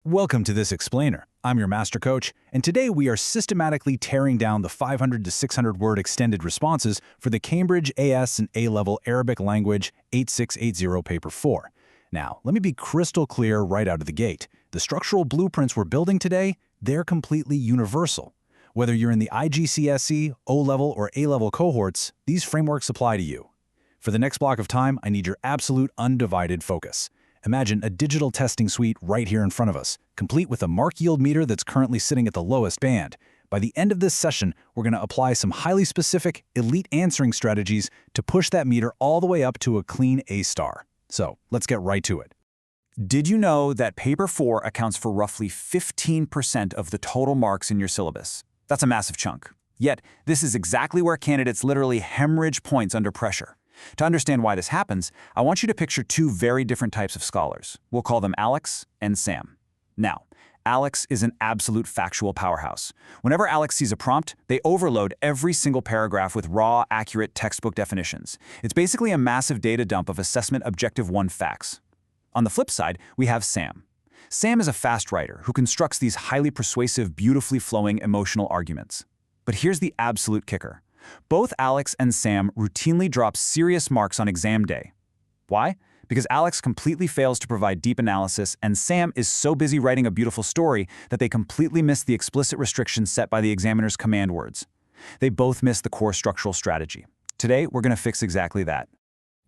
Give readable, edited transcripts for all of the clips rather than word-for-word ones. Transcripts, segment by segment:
Welcome to this explainer. I'm your master coach, and today we are systematically tearing down the 500 to 600 word extended responses for the Cambridge AS and A-Level Arabic Language 8680 Paper 4. Now, let me be crystal clear right out of the gate. The structural blueprints we're building today, they're completely universal. Whether you're in the IGCSE, O-Level, or A-Level cohorts, these frameworks apply to you. For the next block of time, I need your absolute undivided focus. Imagine a digital testing suite right here in front of us, complete with a mark yield meter that's currently sitting at the lowest band. By the end of this session, we're going to apply some highly specific, elite answering strategies to push that meter all the way up to a clean A star. So, let's get right to it. Did you know that Paper 4 accounts for roughly 15% of the total marks in your syllabus? That's a massive chunk. Yet, this is exactly where candidates literally hemorrhage points under pressure. To understand why this happens, I want you to picture two very different types of scholars. We'll call them Alex and Sam. Now, Alex is an absolute factual powerhouse. Whenever Alex sees a prompt, they overload every single paragraph with raw, accurate textbook definitions. It's basically a massive data dump of Assessment Objective 1 facts. On the flip side, we have Sam. Sam is a fast writer who constructs these highly persuasive, beautifully flowing emotional arguments. But here's the absolute kicker. Both Alex and Sam routinely drop serious marks on exam day. Why? Because Alex completely fails to provide deep analysis, and Sam is so busy writing a beautiful story that they completely miss the explicit restrictions set by the examiner's command words. They both miss the core structural strategy. Today, we're going to fix exactly that.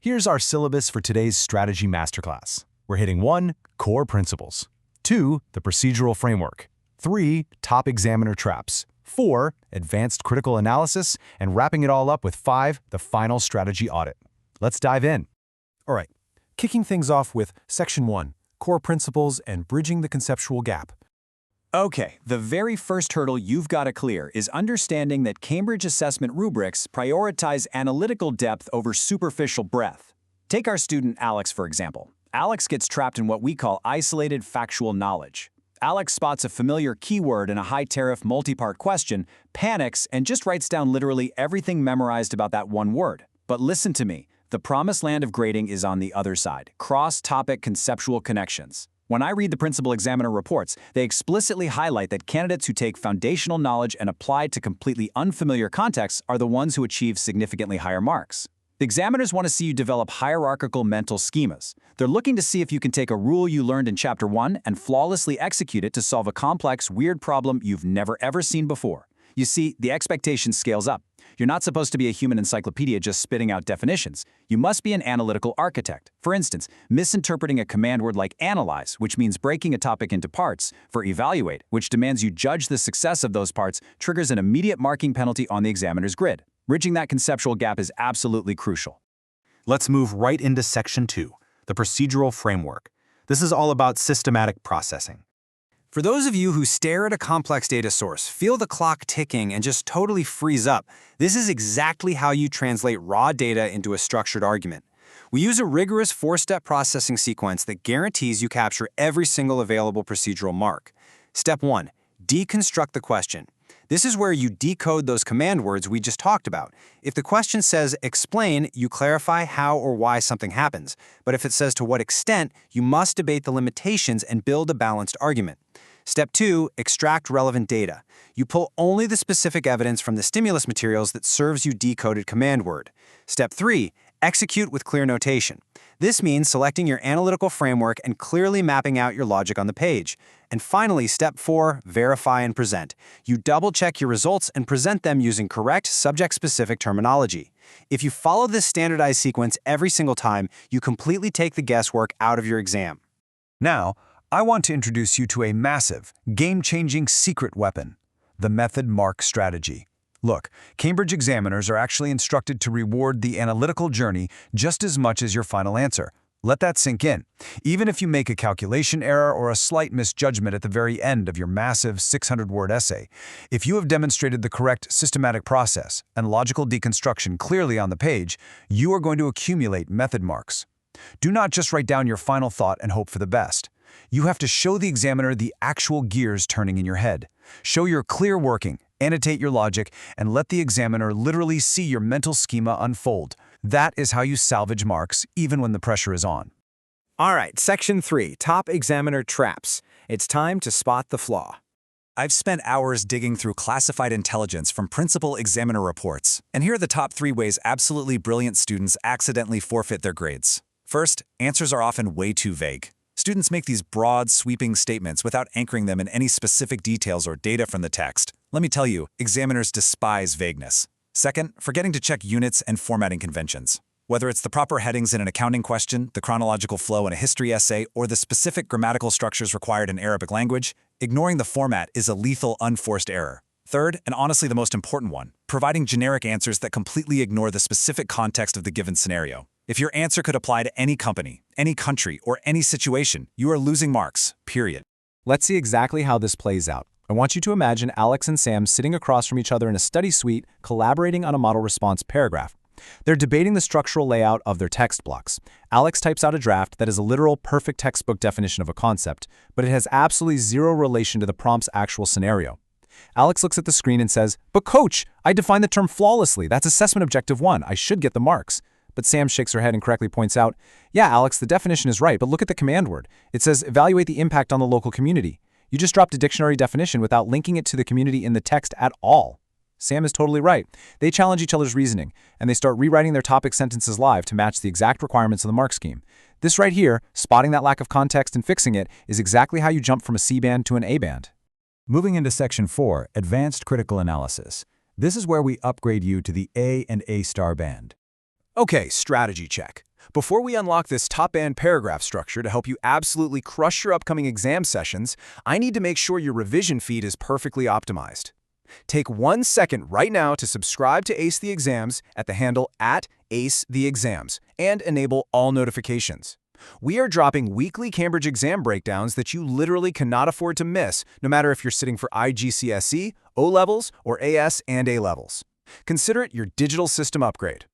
Here's our syllabus for today's strategy masterclass. We're hitting 1. Core principles. 2. The procedural framework. 3. Top examiner traps. 4. Advanced critical analysis, and wrapping it all up with 5. The final strategy audit. Let's dive in. All right, kicking things off with Section 1, Core Principles and Bridging the Conceptual Gap. Okay, the very first hurdle you've got to clear is understanding that Cambridge assessment rubrics prioritize analytical depth over superficial breadth. Take our student Alex, for example. Alex gets trapped in what we call isolated factual knowledge. Alex spots a familiar keyword in a high-tariff multi-part question, panics, and just writes down literally everything memorized about that one word. But listen to me, the promised land of grading is on the other side, cross-topic conceptual connections. When I read the principal examiner reports, they explicitly highlight that candidates who take foundational knowledge and apply it to completely unfamiliar contexts are the ones who achieve significantly higher marks. The examiners want to see you develop hierarchical mental schemas. They're looking to see if you can take a rule you learned in Chapter 1 and flawlessly execute it to solve a complex, weird problem you've never ever seen before. You see, the expectation scales up. You're not supposed to be a human encyclopedia just spitting out definitions. You must be an analytical architect. For instance, misinterpreting a command word like analyze, which means breaking a topic into parts, for evaluate, which demands you judge the success of those parts, triggers an immediate marking penalty on the examiner's grid. Bridging that conceptual gap is absolutely crucial. Let's move right into Section 2, the procedural framework. This is all about systematic processing. For those of you who stare at a complex data source, feel the clock ticking, and just totally freeze up, this is exactly how you translate raw data into a structured argument. We use a rigorous 4-step processing sequence that guarantees you capture every single available procedural mark. Step 1. Deconstruct the question. This is where you decode those command words we just talked about. If the question says explain, you clarify how or why something happens. But if it says to what extent, you must debate the limitations and build a balanced argument. Step 2, extract relevant data. You pull only the specific evidence from the stimulus materials that serves you decoded command word. Step 3, execute with clear notation. This means selecting your analytical framework and clearly mapping out your logic on the page. And finally, Step 4, verify and present. You double-check your results and present them using correct, subject-specific terminology. If you follow this standardized sequence every single time, you completely take the guesswork out of your exam. Now, I want to introduce you to a massive, game-changing secret weapon, the method mark strategy. Look, Cambridge examiners are actually instructed to reward the analytical journey just as much as your final answer. Let that sink in. Even if you make a calculation error or a slight misjudgment at the very end of your massive 600-word essay, if you have demonstrated the correct systematic process and logical deconstruction clearly on the page, you are going to accumulate method marks. Do not just write down your final thought and hope for the best. You have to show the examiner the actual gears turning in your head. Show your clear working, annotate your logic, and let the examiner literally see your mental schema unfold. That is how you salvage marks, even when the pressure is on. All right, Section 3, Top Examiner Traps. It's time to spot the flaw. I've spent hours digging through classified intelligence from principal examiner reports, and here are the top 3 ways absolutely brilliant students accidentally forfeit their grades. First, answers are often way too vague. Students make these broad, sweeping statements without anchoring them in any specific details or data from the text. Let me tell you, examiners despise vagueness. Second, forgetting to check units and formatting conventions. Whether it's the proper headings in an accounting question, the chronological flow in a history essay, or the specific grammatical structures required in Arabic language, ignoring the format is a lethal, unforced error. Third, and honestly the most important one, providing generic answers that completely ignore the specific context of the given scenario. If your answer could apply to any company, any country, or any situation, you are losing marks, period. Let's see exactly how this plays out. I want you to imagine Alex and Sam sitting across from each other in a study suite, collaborating on a model response paragraph. They're debating the structural layout of their text blocks. Alex types out a draft that is a literal, perfect textbook definition of a concept, but it has absolutely zero relation to the prompt's actual scenario. Alex looks at the screen and says, "But coach, I defined the term flawlessly. That's assessment objective 1. I should get the marks." But Sam shakes her head and correctly points out, "Yeah, Alex, the definition is right, but look at the command word. It says evaluate the impact on the local community. You just dropped a dictionary definition without linking it to the community in the text at all." Sam is totally right. They challenge each other's reasoning, and they start rewriting their topic sentences live to match the exact requirements of the mark scheme. This right here, spotting that lack of context and fixing it, is exactly how you jump from a C band to an A band. Moving into Section 4, Advanced Critical Analysis. This is where we upgrade you to the A and A-star band. Okay, strategy check. Before we unlock this top-band paragraph structure to help you absolutely crush your upcoming exam sessions, I need to make sure your revision feed is perfectly optimized. Take 1 second right now to subscribe to Ace the Exams at the handle @AceTheExams and enable all notifications. We are dropping weekly Cambridge exam breakdowns that you literally cannot afford to miss, no matter if you're sitting for IGCSE, O-levels, or AS and A-levels. Consider it your digital system upgrade.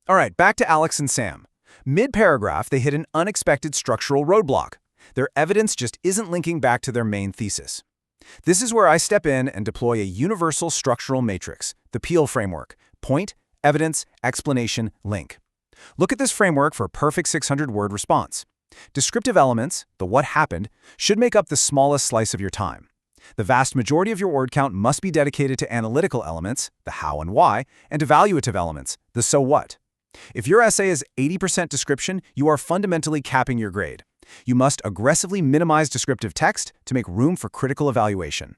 All right, back to Alex and Sam. Mid-paragraph, they hit an unexpected structural roadblock. Their evidence just isn't linking back to their main thesis. This is where I step in and deploy a universal structural matrix, the Peel framework: point, evidence, explanation, link. Look at this framework for a perfect 600-word response. Descriptive elements, the what happened, should make up the smallest slice of your time. The vast majority of your word count must be dedicated to analytical elements, the how and why, and evaluative elements, the so what. If your essay is 80% description, you are fundamentally capping your grade. You must aggressively minimize descriptive text to make room for critical evaluation.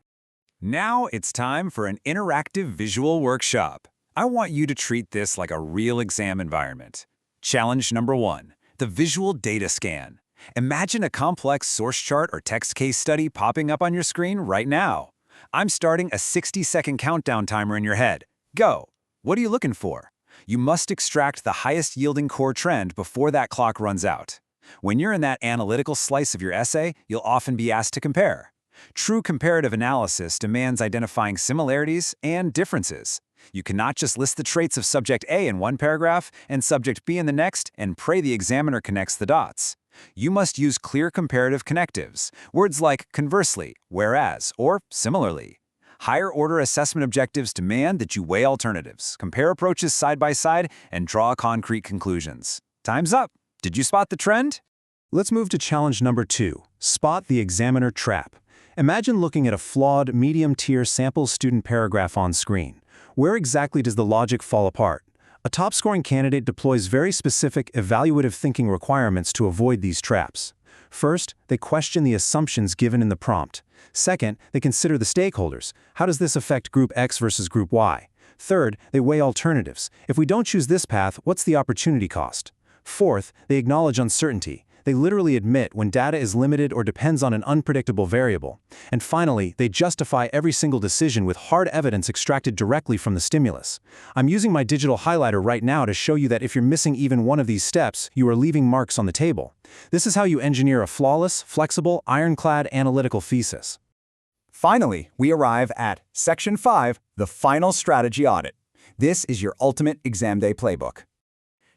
Now it's time for an interactive visual workshop. I want you to treat this like a real exam environment. Challenge number 1, the visual data scan. Imagine a complex source chart or text case study popping up on your screen right now. I'm starting a 60-second countdown timer in your head. Go! What are you looking for? You must extract the highest yielding core trend before that clock runs out. When you're in that analytical slice of your essay, you'll often be asked to compare. True comparative analysis demands identifying similarities and differences. You cannot just list the traits of subject A in one paragraph and subject B in the next and pray the examiner connects the dots. You must use clear comparative connectives, words like conversely, whereas, or similarly. Higher-order assessment objectives demand that you weigh alternatives, compare approaches side by side, and draw concrete conclusions. Time's up! Did you spot the trend? Let's move to challenge number 2, spot the examiner trap. Imagine looking at a flawed, medium-tier sample student paragraph on screen. Where exactly does the logic fall apart? A top-scoring candidate deploys very specific evaluative thinking requirements to avoid these traps. First, they question the assumptions given in the prompt. Second, they consider the stakeholders. How does this affect Group X versus Group Y? Third, they weigh alternatives. If we don't choose this path, what's the opportunity cost? Fourth, they acknowledge uncertainty. They literally admit when data is limited or depends on an unpredictable variable. And finally, they justify every single decision with hard evidence extracted directly from the stimulus. I'm using my digital highlighter right now to show you that if you're missing even one of these steps, you are leaving marks on the table. This is how you engineer a flawless, flexible, ironclad analytical thesis. Finally, we arrive at Section 5, the final strategy audit. This is your ultimate exam day playbook.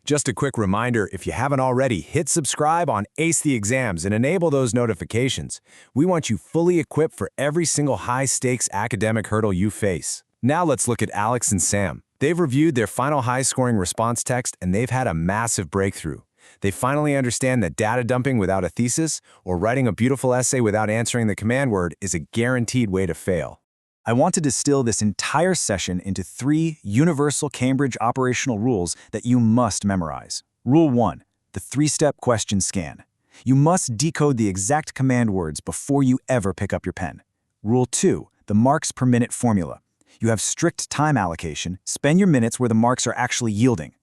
Just a quick reminder, if you haven't already, hit subscribe on Ace the Exams and enable those notifications. We want you fully equipped for every single high-stakes academic hurdle you face. Now let's look at Alex and Sam. They've reviewed their final high-scoring response text and they've had a massive breakthrough. They finally understand that data dumping without a thesis or writing a beautiful essay without answering the command word is a guaranteed way to fail. I want to distill this entire session into 3 universal Cambridge operational rules that you must memorize. Rule 1, the 3-step question scan. You must decode the exact command words before you ever pick up your pen. Rule 2, the marks per minute formula. You have strict time allocation. Spend your minutes where the marks are actually yielding.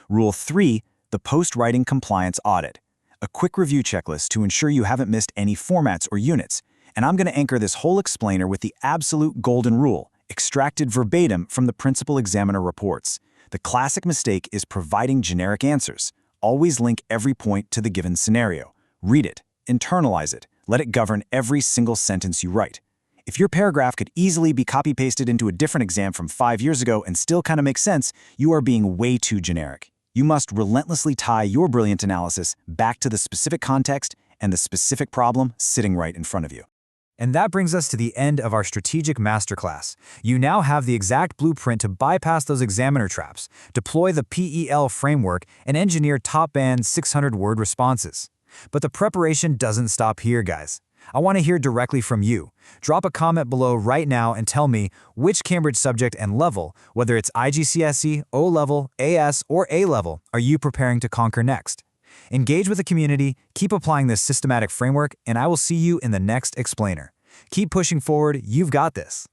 Rule 3, the post-writing compliance audit. A quick review checklist to ensure you haven't missed any formats or units. And I'm going to anchor this whole explainer with the absolute golden rule, extracted verbatim from the principal examiner reports. The classic mistake is providing generic answers. Always link every point to the given scenario. Read it, internalize it, let it govern every single sentence you write. If your paragraph could easily be copy-pasted into a different exam from 5 years ago and still kind of make sense, you are being way too generic. You must relentlessly tie your brilliant analysis back to the specific context and the specific problem sitting right in front of you. And that brings us to the end of our strategic masterclass. You now have the exact blueprint to bypass those examiner traps, deploy the PEL framework, and engineer top-band 600-word responses. But the preparation doesn't stop here, guys. I want to hear directly from you. Drop a comment below right now and tell me which Cambridge subject and level, whether it's IGCSE, O-Level, AS, or A-Level, are you preparing to conquer next? Engage with the community, keep applying this systematic framework, and I will see you in the next explainer. Keep pushing forward, you've got this.